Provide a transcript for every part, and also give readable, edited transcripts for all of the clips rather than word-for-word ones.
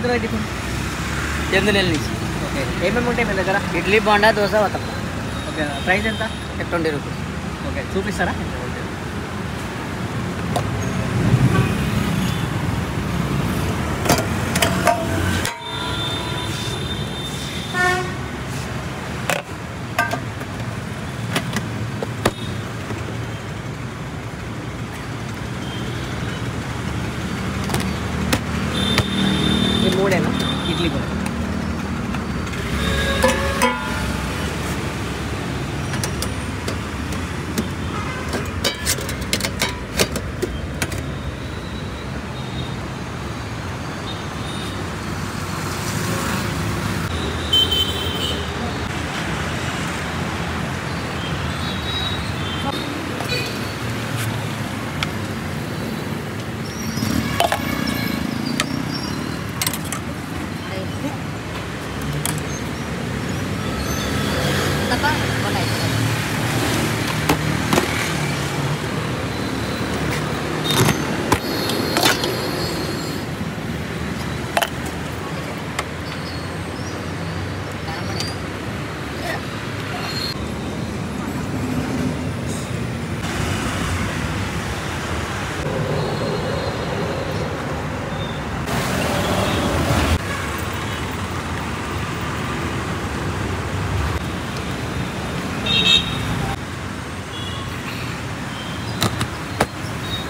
అవుతుంది టిఫిన్? 8 నెలల నుంచి. ఓకే, ఏమేమి ఉంటాయి మీ దగ్గర? ఇడ్లీ, బోండా, దోశ, వతప్ప. ఓకే, ప్రైస్ ఎంత? 20 రూపీస్. ఓకే, చూపిస్తారా? ఈ మూడేనా? ఇడ్లీ కూడా.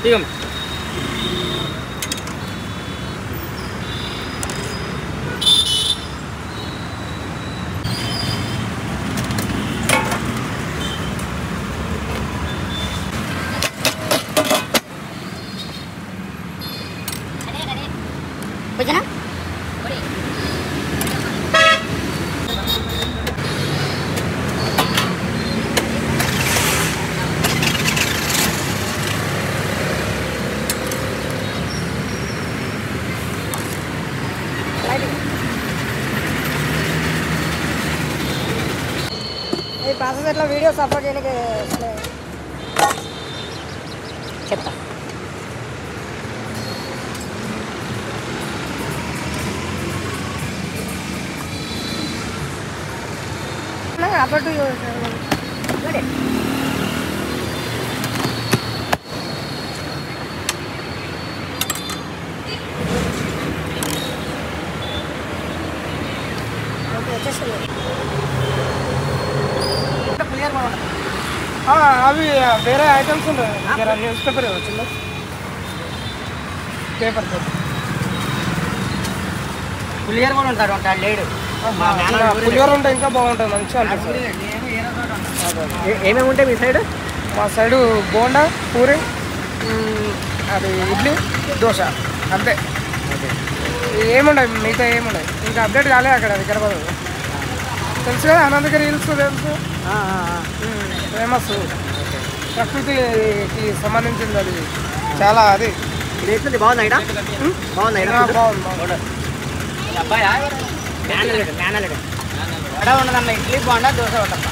దిగం. భోజనం ప్రాసెస్ వీడియో సపోర్ట్ చేయడానికి చెప్తా. అప్పుడు వచ్చేస్తుంది. అవి వేరే ఐటమ్స్ ఉంటాయి. న్యూస్ పేపర్ వచ్చింది, పేపర్ పులిహోర కూడా ఉంటారు. లేడు పులిహోర ఉంటే ఇంకా బాగుంటుంది, మంచిగా అనిపిస్తుంది. ఏమేమి ఉంటాయి మీ సైడ్? మా సైడు బోండా, పూరి, అది ఇడ్లీ, దోశ, అంతే. ఏముండవు మిగతా ఏముండవు. ఇంకా అప్డేట్ కాలేదు అక్కడ వికారాబాద్. తెలుసు కదా అనంతగిరి హిల్స్ తెలుసు, ఫేమస్. ప్రకృతికి సంబంధించింది అది చాలా. అది ఇది ఎట్లుంది? బాగుందా? బాగుందా? బాగుంది. ఎక్కడ ఉండదన్న ఇడ్లీ, బోండా, దోశ, వతప్ప.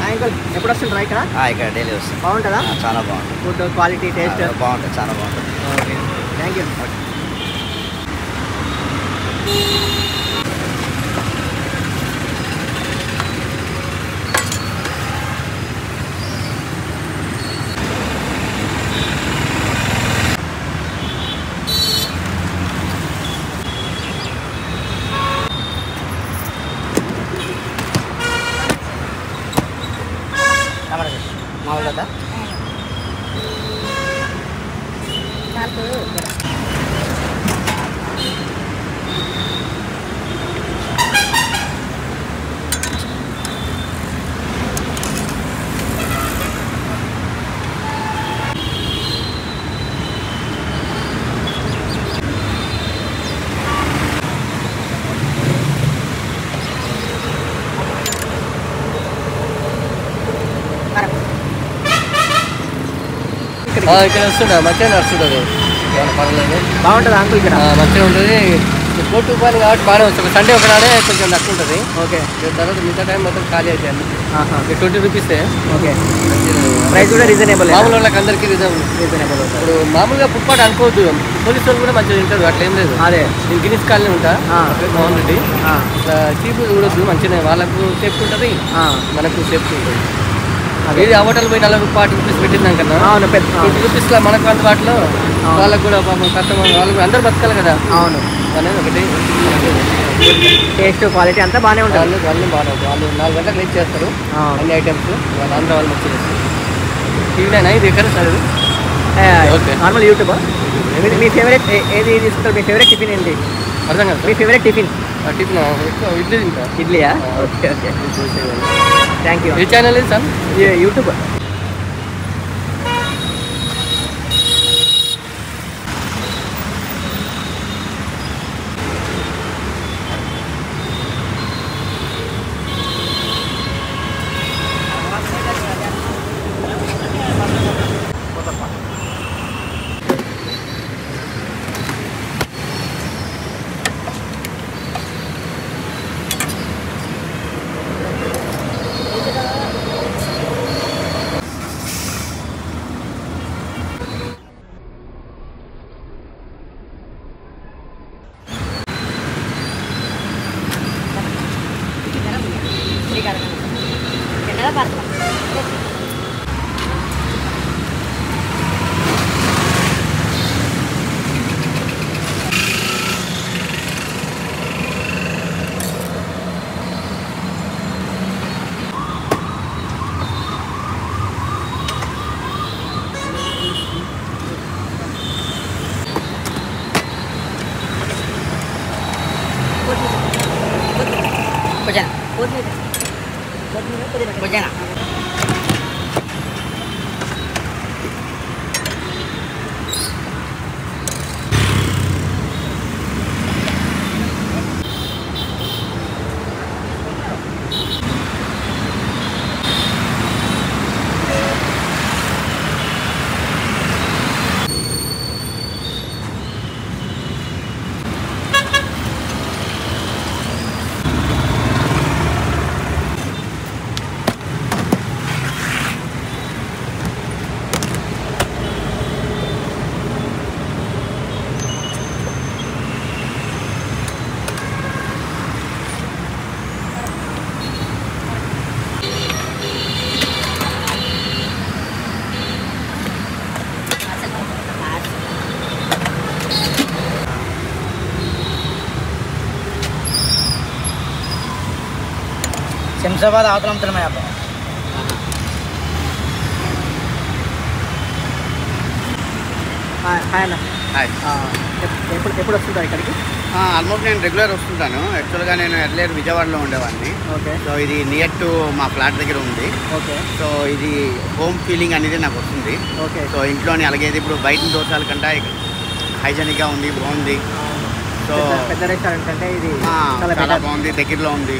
అంకుల్ ఎప్పుడు వస్తుంటారా ఇక్కడ? ఇక్కడ డైలీ వస్తుంది. బాగుంటుందా? చాలా బాగుంటుంది. ఫుడ్ క్వాలిటీ, టేస్ట్ బాగుంటుంది, చాలా బాగుంటుంది. Okay, thank you. మామూలు కదా? ఇక్కడ ఇక్కడ వస్తుంటా మంచిగా నడుస్తుంటుంది, పర్వాలేదు, బాగుంటుంది అంకుల్ ఇక్కడ. మంచిగా ఉంటుంది. కోర్టు పని కాబట్టి బాగానే వస్తుంది. సండే ఒకనాడే కొంచెం తక్కువ ఉంటుంది. ఓకే. తర్వాత మిగతా టైం మొత్తం ఖాళీ అవుతాయి. ఆహా. 20 రూపీసే. ఓకే. ప్రైస్ కూడా రీజనబుల్, మామూలు వాళ్ళకి అందరికీ రీజనబుల్. ఉంటుంది. ఇప్పుడు మామూలుగా ఫుట్పాట్ అనుకోవద్దు, పోలీసు వాళ్ళు కూడా మంచిగా తింటారు, అట్లా ఏం లేదు. అదే నేను గిన్నీస్ కాలనీ ఉంటా, మోహన్ రెడ్డి. ఇట్లా చీప్ చూడొద్దు, మంచిగా వాళ్ళకు సేఫ్టీ ఉంటుంది, మనకు సేఫ్టీ ఉంటుంది. ఏది ఆ హోటల్ పోయి 40 రూపీస్ పెట్టిందాం కన్నా 20 రూపీస్లో మనకు అందుబాటులో వాళ్ళకు కూడా పాపం కస్టమర్ వాళ్ళకు అందరూ బతకాలి కదా. అవును. అనేది ఒకటి. టేస్ట్ క్వాలిటీ అంతా బాగానే ఉంటుంది. వాళ్ళు బాగుంటుంది. వాళ్ళు 4 గంటలకు రీచ్ చేస్తారు అన్ని ఐటమ్స్. వాళ్ళు ఆంధ్ర వాళ్ళు మంచిగా చేస్తారు. టీవీనైనా ఇది ఎక్కడ సార్? ఓకే. Normal YouTube. మీ ఫేవరెట్ ఏది తీసుకుంటారు? మీ ఫేవరెట్ టిఫిన్ ఏంటి? అర్థం కాదు. మీ ఫేవరెట్ టిఫిన్? టిఫిన్ ఎక్కువ ఇడ్లీ తింటా. ఇడ్లీయా? Okay okay, thank you. ఏ ఛానల్ ఇది సార్? యూట్యూబ్. భుజన శంషాబాద్ అవతల అమ్ముతున్నాయి అబ్బా. హాయ్ అన్న. హాయ్. ఎప్పుడు వస్తుంటారు ఇక్కడికి? ఆల్మోస్ట్ నేను రెగ్యులర్ వస్తుంటాను. యాక్చువల్గా నేను ఎర్లియర్ విజయవాడలో ఉండేవాడిని. ఓకే. సో ఇది నియర్ టు మా ఫ్లాట్ దగ్గర ఉంది. ఓకే. సో ఇది హోమ్ ఫీలింగ్ అనేది నాకు వస్తుంది. ఓకే. సో ఇంట్లోని అలాగే ఇప్పుడు బయట దోషాల కంటే హైజెనిక్గా ఉంది, బాగుంది. సో పెద్ద రెస్టారెంట్ అంటే ఇది చాలా బాగుంది, దగ్గరలో ఉంది.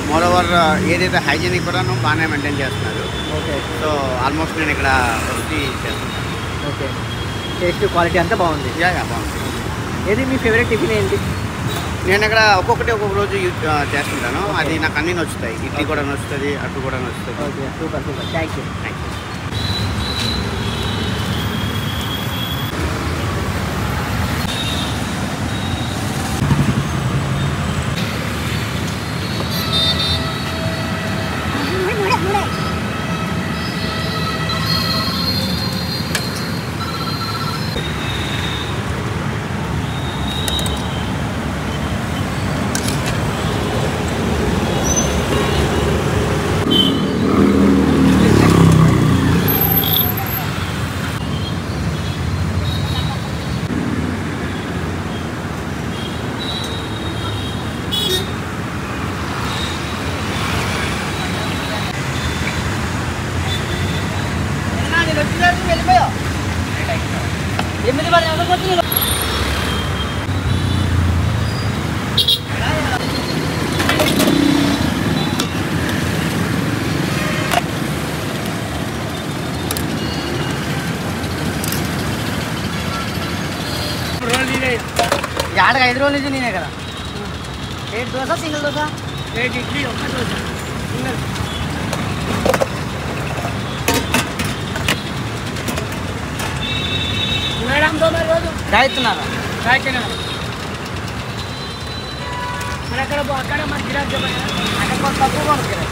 మోరోవర్ ఏదైతే హైజెనిక్ కూడా బాగానే మెయింటైన్ చేస్తున్నారు. ఓకే. సో ఆల్మోస్ట్ నేను ఇక్కడ వచ్చి చేస్తున్నాను. ఓకే. టేస్ట్ క్వాలిటీ అంతా బాగుంది. యా బాగుంది. ఏది మీ ఫేవరెట్ టిఫిన్ ఏంటి? నేను ఇక్కడ ఒక్కొక్కటి ఒక్కొక్క రోజు చేస్తుంటాను. అది నాకు అన్నీ నచ్చుతాయి. ఇడ్లీ కూడా నచ్చుతుంది, అట్టు కూడా నచ్చుతుంది. Okay, super super, thank you. ఆడగా 5 రోజుల నుంచి నేనే కదా. 8 dosa single dosa 8 idli 1 dosa single. Madam మరి రోజు గాయత్తున్నారా రాయితేనే మరి అక్కడ మన గిరాక్ చెప్పండి. అక్కడ కొంచెం తక్కువగా ఉంది కదా.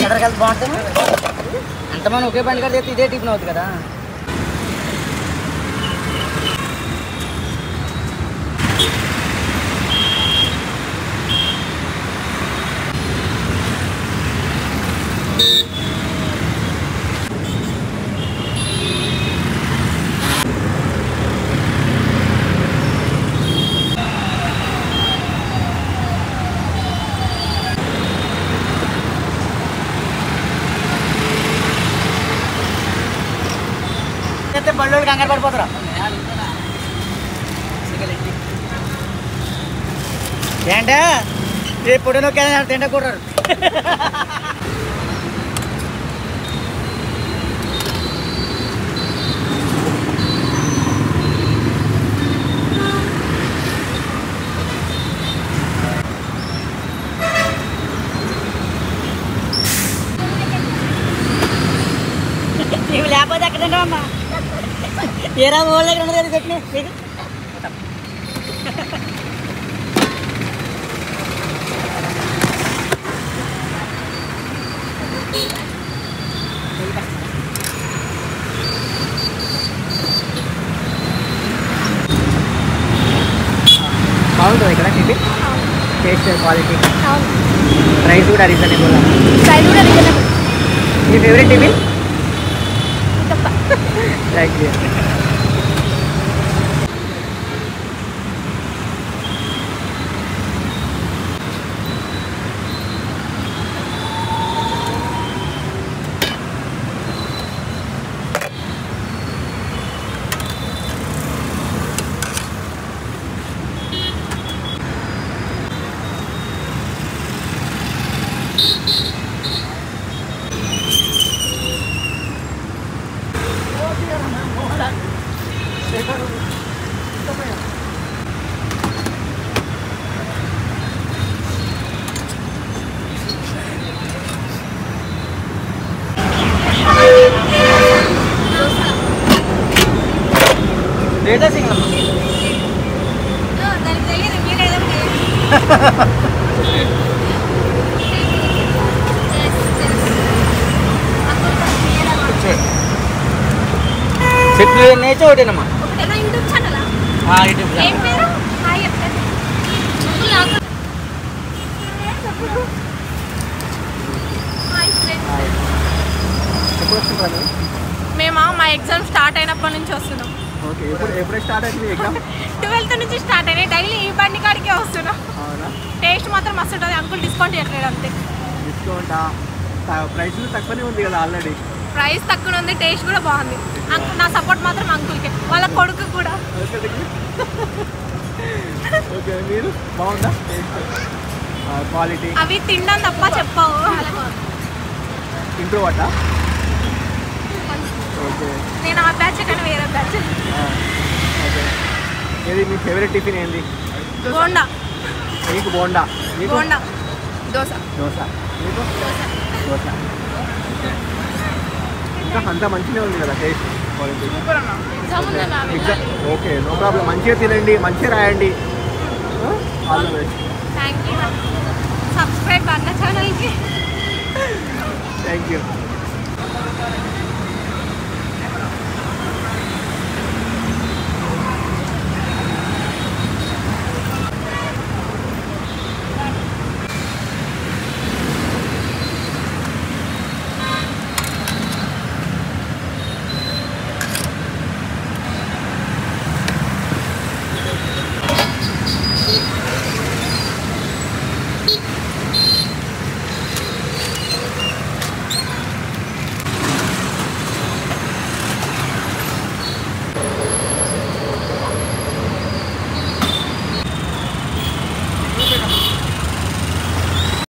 ఎక్కడికి వెళ్తే బాగుంటాము అంతమంది ఒకే బండి కాడ చేస్తే ఇదే టిఫిన్ అవుతుంది కదా. బళ్ళు కంగారు పడిపోతారా ఏంటే రేపు పొడిలో తింటకూడరు. ఇవి లేకపోతే ఎక్కడ తింటావమ్మా? ఏరా వాళ్ళ దగ్గర ఉన్నది చెప్పిన బాగుంటుంది ఇక్కడ టిఫిన్, టేస్ట్ క్వాలిటీ, ప్రైస్ కూడా reasonable. Me favourite tiffin? Thank you. లేదా సింగల్ చెట్లు నేచే ఒకటేనమ్మా. యూట్యూబ్ మేము మా ఎగ్జామ్ స్టార్ట్ అయినప్పటి నుంచి వస్తున్నాం. ఓకే, ఎప్పుడు స్టార్ట్ అయింది ఎగ్జామ్? 12th నుంచి స్టార్ట్ అయినాయి. డైలీ ఈ బండి కాడికే వస్తున్నాం. టేస్ట్ మాత్రం మస్తు ఉంటుంది. అంకుల్ డిస్కౌంట్ చేయట్లేదు అంతే. డిస్కౌంటా? ప్రైస్ తక్కువనే ఉంది కదా ఆల్రెడీ. ప్రైస్ తక్కువ ఉంది, టేస్ట్ కూడా బాగుంది. అంకుల్ నా సపోర్ట్ మాత్రం అంకుల్కే, వాళ్ళ కొడుకు కూడా. ఓకే, మీరు బాగుందా క్వాలిటీ? అవి తినడం తప్ప చెప్పావు. ఇంప్రూవ్ అట్టా? ఓకే, నేను ఆ బ్యాచ్ కానీ వేరే బ్యాచ్. ఓకే, ఏది మీ ఫేవరెట్ టిఫిన్ ఏంది? బోండా. మీకు బోండా? బోండా. దోశ. దోశ. మీకు దోశ. ఇంకా అంతా మంచిగా ఉంది కదా taste, quality? Exam okay, no problem. మంచిగా తినండి, మంచిగా రాయండి. All the best. Thank you. Subscribe అన్న ఛానల్కి. Thank you.